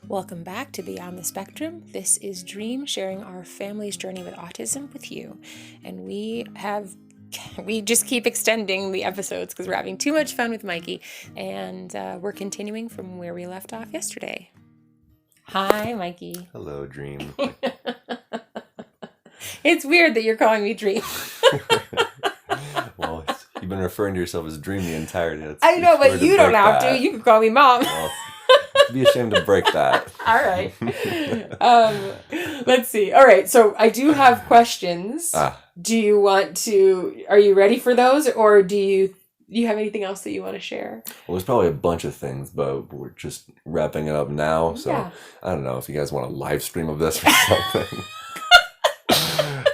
Welcome back to Beyond the Spectrum. This is Dream sharing our family's journey with autism with you. And we just keep extending the episodes because we're having too much fun with Mikey. And we're continuing from where we left off yesterday. Hi, Mikey. Hello, Dream. It's weird that you're calling me Dream. Well, you've been referring to yourself as Dream the entire day. I know, but you don't have to. You can call me Mom. Well, be ashamed to break that. All right. Let's see. All right. So I do have questions. Do you want to, are you ready for those? Or do you have anything else that you want to share? Well, there's probably a bunch of things, but we're just wrapping it up now. So yeah. I don't know if you guys want a live stream of this or something.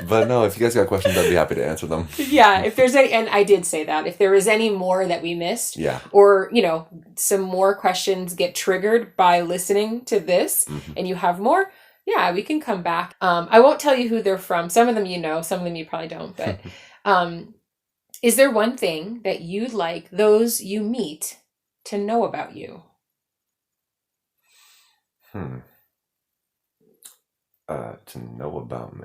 But no, if you guys got questions, I'd be happy to answer them. Yeah, if there's any, and I did say that, if there is any more that we missed, yeah, or, some more questions get triggered by listening to this, and you have more, yeah, we can come back. I won't tell you who they're from. Some of them you know, some of them you probably don't, but is there one thing that you'd like those you meet to know about you? To know about me?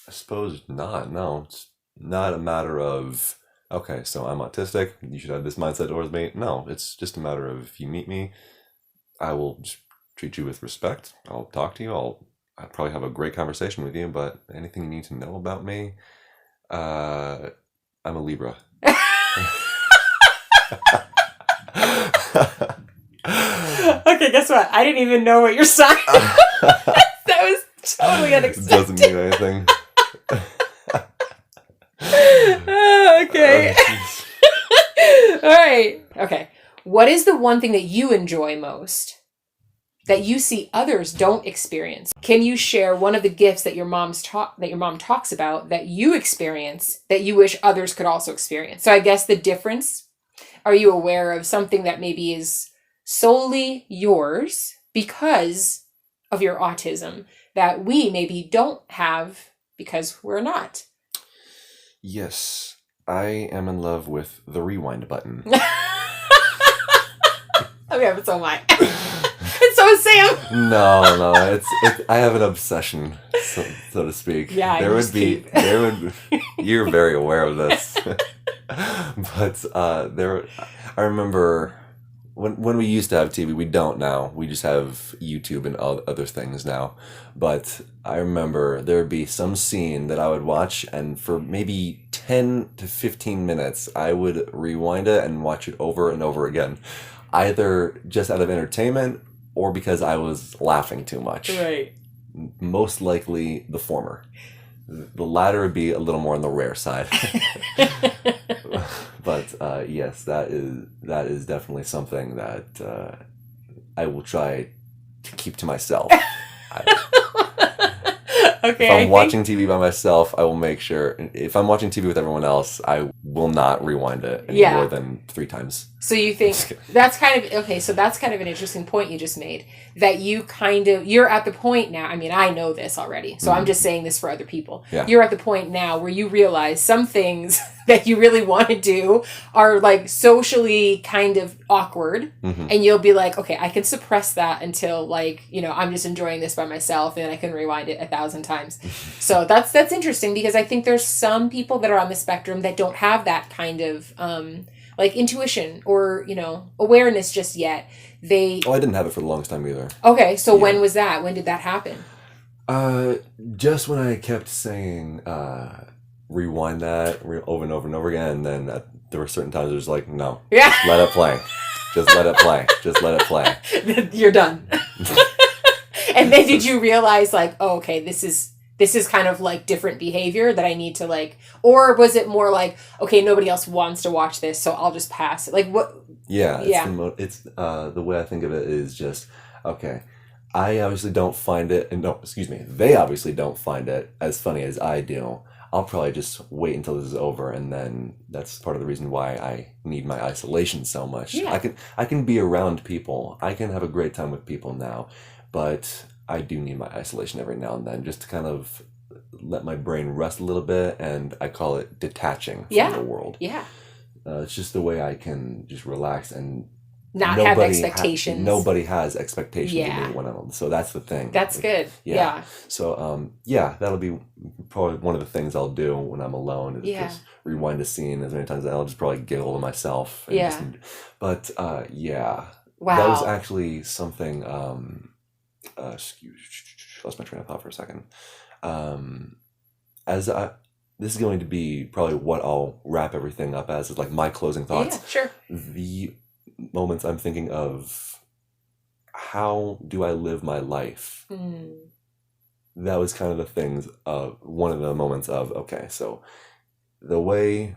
I suppose not. No, it's not a matter of, okay, so I'm autistic, you should have this mindset towards me. No, it's just a matter of, if you meet me, I will just treat you with respect. I'll talk to you. I'll probably have a great conversation with you, but anything you need to know about me, I'm a Libra. Okay, guess what? I didn't even know what your sign was. That was totally unexpected. It doesn't mean anything. Okay. All right. Okay. What is the one thing that you enjoy most that you see others don't experience? Can you share one of the gifts that your mom talks about that you experience that you wish others could also experience? So I guess the difference, are you aware of something that maybe is solely yours because of your autism that we maybe don't have because we're not? Yes, I am in love with the rewind button. Okay, but so am I. And so is Sam. No, it's I have an obsession, so to speak. Yeah, you're very aware of this. But I remember when we used to have TV, we don't now. We just have YouTube and other things now. But I remember there would be some scene that I would watch, and for maybe 10 to 15 minutes, I would rewind it and watch it over and over again. Either just out of entertainment or because I was laughing too much. Right. Most likely the former. The latter would be a little more on the rare side. But yes, that is definitely something that I will try to keep to myself. Okay. If I'm watching TV by myself, I will make sure. If I'm watching TV with everyone else, I will not rewind it any more than 3 times. So you think that's kind of, okay, so that's kind of an interesting point you just made. That you're at the point now, I mean, I know this already, so I'm just saying this for other people. Yeah. You're at the point now where you realize some things that you really want to do are like socially kind of awkward, and you'll be like, okay, I can suppress that until like, I'm just enjoying this by myself, and I can rewind it 1,000 times. So that's interesting, because I think there's some people that are on the spectrum that don't have that kind of like intuition or awareness just yet. I didn't have it for the longest time either. Okay, so when was that? When did that happen? Just when I kept saying rewind that over and over and over again, and then there were certain times it was like, no, just let it play, just let it play, just let it play. You're done. And then did you realize like, oh, okay, this is kind of like different behavior that I need to like, or was it more like, okay, nobody else wants to watch this, so I'll just pass it? Like what? Yeah. It's the way I think of it is just, okay, I obviously don't find it, they obviously don't find it as funny as I do. I'll probably just wait until this is over, and then that's part of the reason why I need my isolation so much. Yeah. I can be around people. I can have a great time with people now, but I do need my isolation every now and then just to kind of let my brain rest a little bit, and I call it detaching from the world. Yeah. It's just the way I can just relax and not have expectations. Nobody has expectations of Yeah. me when I'm alone. So that's the thing. That's good. Yeah. So that'll be probably one of the things I'll do when I'm alone is Yeah. just rewind a scene as many times as I'll just probably giggle to myself. And Yeah. But yeah. Wow. That was actually something. Lost my train of thought for a second. This is going to be probably what I'll wrap everything up as, is like my closing thoughts. Yeah, sure. The moments I'm thinking of, how do I live my life? That was kind of the things of one of the moments of, okay, so the way,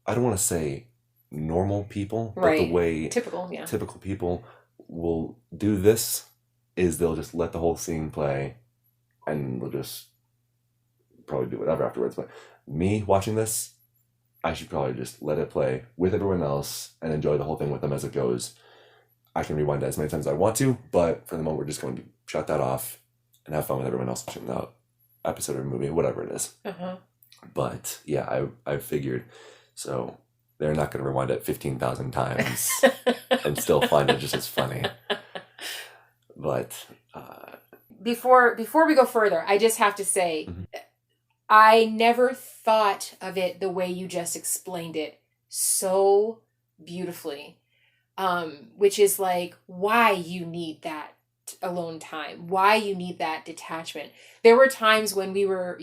I don't want to say normal people, but the way typical people will do this is they'll just let the whole scene play and they'll just probably do whatever afterwards. But me watching this, I should probably just let it play with everyone else and enjoy the whole thing with them as it goes. I can rewind it as many times as I want to, but for the moment we're just going to shut that off and have fun with everyone else watching the episode or movie, whatever it is. But yeah, I figured, so they're not going to rewind it 15,000 times and still find it just as funny. But before we go further, I just have to say, I never thought of it the way you just explained it so beautifully, which is like why you need that alone time, why you need that detachment. There were times when we were,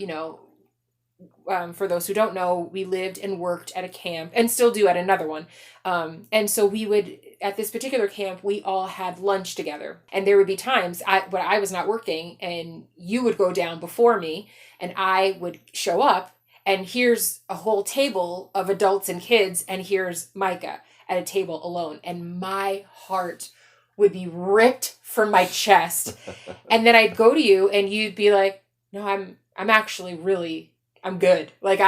for those who don't know, we lived and worked at a camp and still do at another one. And so we would, at this particular camp, we all had lunch together. And there would be times when I was not working and you would go down before me and I would show up and here's a whole table of adults and kids and here's Micah at a table alone. And my heart would be ripped from my chest. And then I'd go to you and you'd be like, no, I'm actually really, I'm good. Like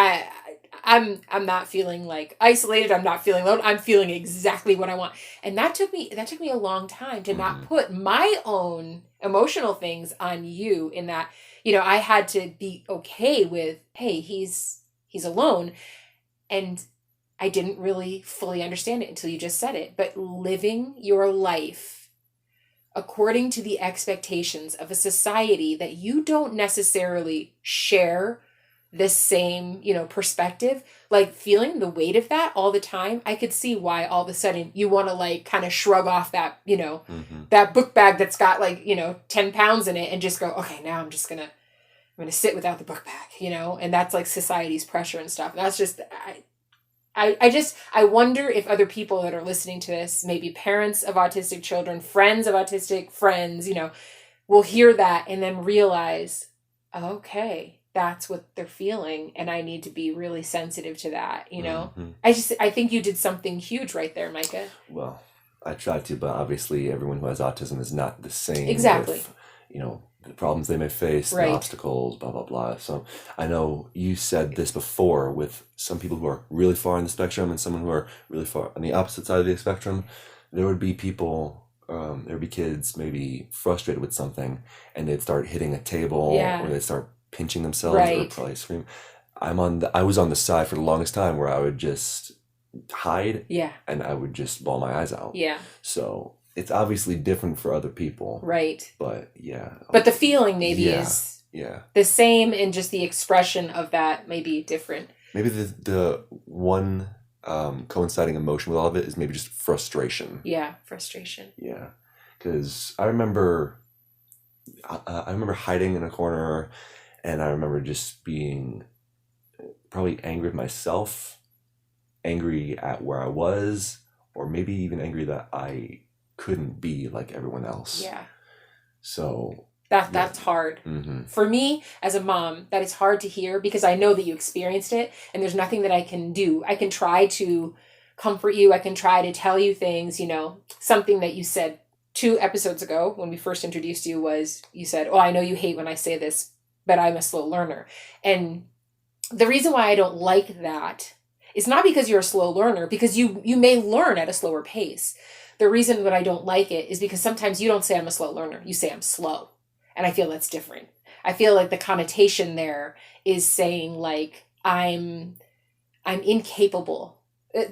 I'm not feeling like isolated. I'm not feeling alone. I'm feeling exactly what I want. And that took me a long time to not put my own emotional things on you in that, I had to be okay with, hey, he's alone. And I didn't really fully understand it until you just said it. But living your life according to the expectations of a society that you don't necessarily share the same, perspective, like feeling the weight of that all the time, I could see why all of a sudden you want to like kind of shrug off that, that book bag that's got like, 10 pounds in it and just go, okay, now I'm going to sit without the book bag, and that's like society's pressure and stuff. That's just, I wonder if other people that are listening to this, maybe parents of autistic children, friends of autistic friends, will hear that and then realize, okay, that's what they're feeling. And I need to be really sensitive to that, I think you did something huge right there, Micah. Well, I tried to, but obviously everyone who has autism is not the same. Exactly. With, the problems they may face, the obstacles, blah, blah, blah. So I know you said this before with some people who are really far on the spectrum and someone who are really far on the opposite side of the spectrum. There would be people, there would be kids maybe frustrated with something and they'd start hitting a table or they'd start pinching themselves or probably scream. I was on the side for the longest time where I would just hide and I would just bawl my eyes out. Yeah. So it's obviously different for other people. Right. But yeah. But the feeling maybe is the same, and just the expression of that may be different. Maybe the one coinciding emotion with all of it is maybe just frustration. Yeah, frustration. Yeah. Because I remember hiding in a corner and I remember just being probably angry with myself, angry at where I was, or maybe even angry that I couldn't be like everyone else. Yeah. So that's hard. For me as a mom, that is hard to hear because I know that you experienced it and there's nothing that I can do. I can try to comfort you. I can try to tell you things, something that you said 2 episodes ago when we first introduced you was you said, oh, I know you hate when I say this, but I'm a slow learner. And the reason why I don't like that is not because you're a slow learner, because you may learn at a slower pace. The reason that I don't like it is because sometimes you don't say I'm a slow learner. You say I'm slow. And I feel that's different. I feel like the connotation there is saying like I'm incapable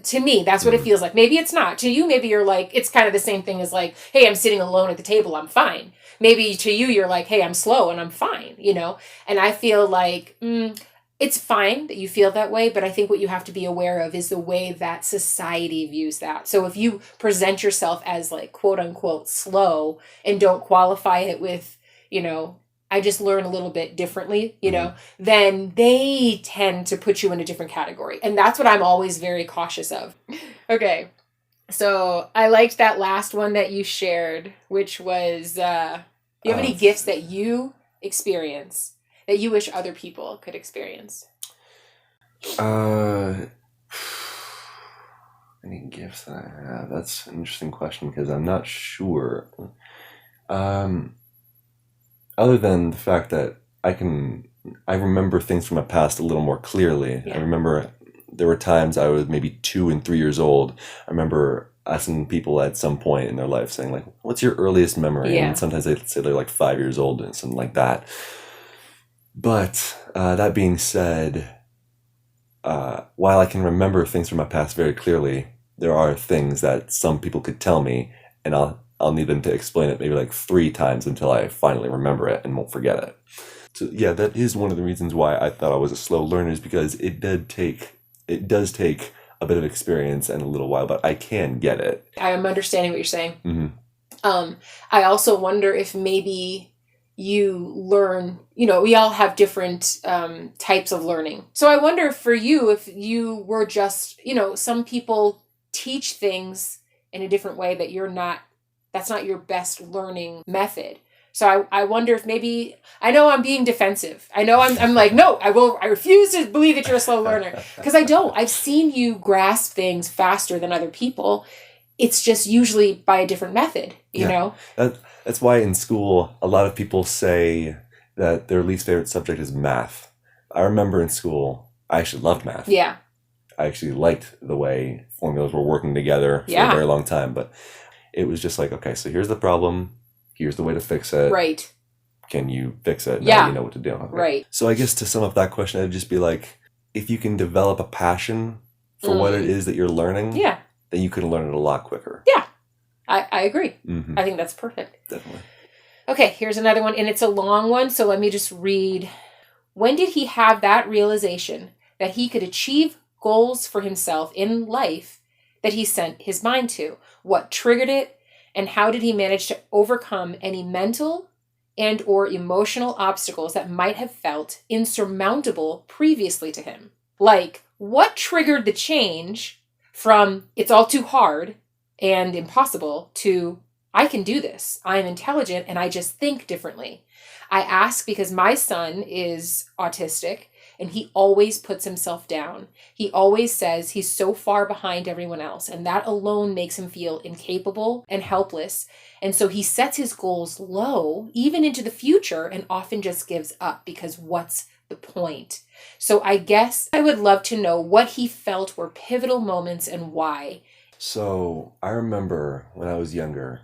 To me, that's what it feels like. Maybe it's not. To you, maybe you're like, it's kind of the same thing as like, hey, I'm sitting alone at the table, I'm fine. Maybe to you, you're like, hey, I'm slow and I'm fine, you know? And I feel like it's fine that you feel that way, but I think what you have to be aware of is the way that society views that. So if you present yourself as like, quote unquote, slow and don't qualify it with, you know, I just learn a little bit differently, you know, then they tend to put you in a different category. And that's what I'm always very cautious of. Okay. So I liked that last one that you shared, which was, do you have any gifts that you experience that you wish other people could experience? Any gifts that I have? That's an interesting question because I'm not sure. Other than the fact that I remember things from my past a little more clearly. Yeah. I remember there were times I was maybe 2 and 3 years old. I remember asking people at some point in their life saying like, what's your earliest memory? Yeah. And sometimes they'd say they're like 5 years old and something like that. But that being said, while I can remember things from my past very clearly, there are things that some people could tell me and I'll need them to explain it maybe like 3 times until I finally remember it and won't forget it. So yeah, that is one of the reasons why I thought I was a slow learner, is because it does take a bit of experience and a little while, but I can get it. I'm understanding what you're saying. Mm-hmm. I also wonder if maybe you learn, you know, we all have different types of learning. So I wonder for you, if you were just, you know, some people teach things in a different way that's not your best learning method. So I wonder if maybe, I know I'm being defensive. I know I'm like, no, I refuse to believe that you're a slow learner. Because I don't. I've seen you grasp things faster than other people. It's just usually by a different method, you know? That's why in school, a lot of people say that their least favorite subject is math. I remember in school, I actually loved math. Yeah. I actually liked the way formulas were working together for a very long time. But it was just like, okay, so here's the problem. Here's the way to fix it. Right. Can you fix it? Yeah. Now you know what to do. Okay. Right. So I guess to sum up that question, I'd just be like, if you can develop a passion for what it is that you're learning, then you can learn it a lot quicker. Yeah. I agree. Mm-hmm. I think that's perfect. Definitely. Okay, here's another one, and it's a long one, so let me just read. When did he have that realization that he could achieve goals for himself in life that he sent his mind to? What triggered it? And how did he manage to overcome any mental and or emotional obstacles that might have felt insurmountable previously to him? Like, what triggered the change from it's all too hard and impossible to I can do this. I'm intelligent and I just think differently. I ask because my son is autistic and he always puts himself down. He always says he's so far behind everyone else, and that alone makes him feel incapable and helpless. And so he sets his goals low, even into the future, and often just gives up because what's the point? So I guess I would love to know what he felt were pivotal moments and why. So I remember when I was younger,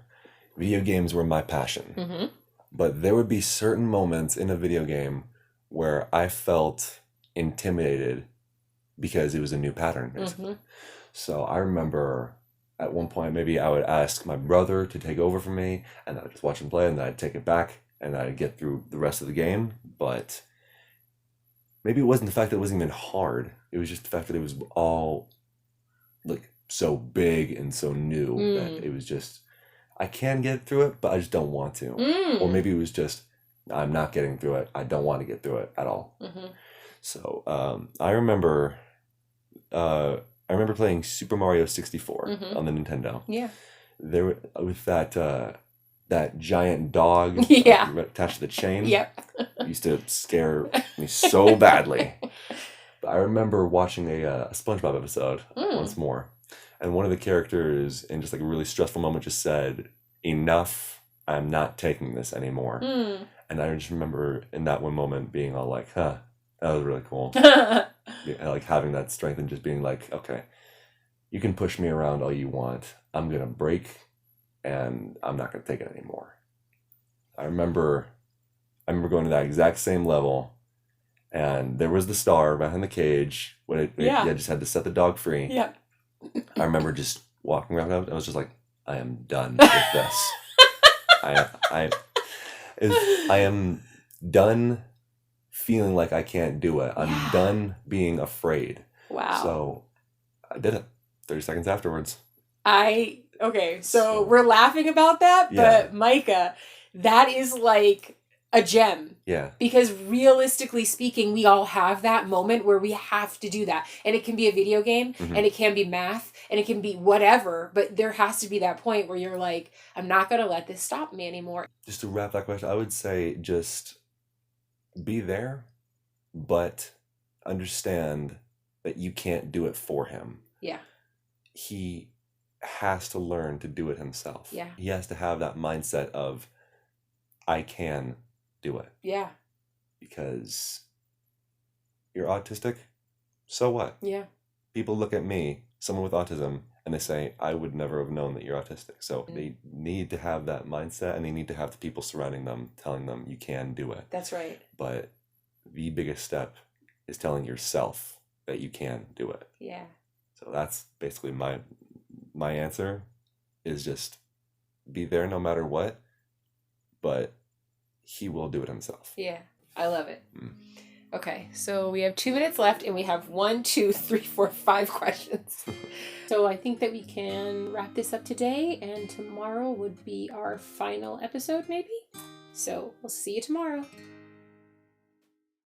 video games were my passion. Mm-hmm. But there would be certain moments in a video game where I felt intimidated because it was a new pattern, basically. Mm-hmm. So I remember at one point, maybe I would ask my brother to take over for me, and I would just watch him play, and then I'd take it back, and I'd get through the rest of the game. But maybe it wasn't the fact that it wasn't even hard. It was just the fact that it was all like so big and so new that it was just, I can get through it, but I just don't want to. Or maybe it was just, I'm not getting through it. I don't want to get through it at all. Mm-hmm. So I remember playing Super Mario 64 on the Nintendo. Yeah. There with that giant dog attached to the chain. Yep. It used to scare me so badly. But I remember watching a SpongeBob episode once more. And one of the characters, in just like a really stressful moment, just said, "Enough, I'm not taking this anymore." And I just remember in that one moment being all like, huh, that was really cool. Like having that strength and just being like, okay, you can push me around all you want. I'm going to break and I'm not going to take it anymore. I remember going to that exact same level, and there was the star behind the cage when I just had to set the dog free. Yeah. I remember just walking around. I was just like, I am done with this. I am done feeling like I can't do it. I'm Yeah. done being afraid. Wow. So I did it. 30 seconds afterwards. Okay, so we're laughing about that, but Micah, that is like a gem. Yeah. Because realistically speaking, we all have that moment where we have to do that. And it can be a video game, and it can be math, and it can be whatever, but there has to be that point where you're like, I'm not going to let this stop me anymore. Just to wrap that question, I would say just be there, but understand that you can't do it for him. Yeah. He has to learn to do it himself. Yeah. He has to have that mindset of, I can do it. Yeah. Because you're autistic, so what? Yeah. People look at me, someone with autism, and they say, I would never have known that you're autistic. So Mm. they need to have that mindset, and they need to have the people surrounding them telling them you can do it. That's right. But the biggest step is telling yourself that you can do it. Yeah. So that's basically my answer, is just be there no matter what, but he will do it himself. Yeah. I love it. Okay, so we have 2 minutes left, and we have 1, 2, 3, 4, 5 questions. So I think that we can wrap this up today, and tomorrow would be our final episode, maybe? So we'll see you tomorrow.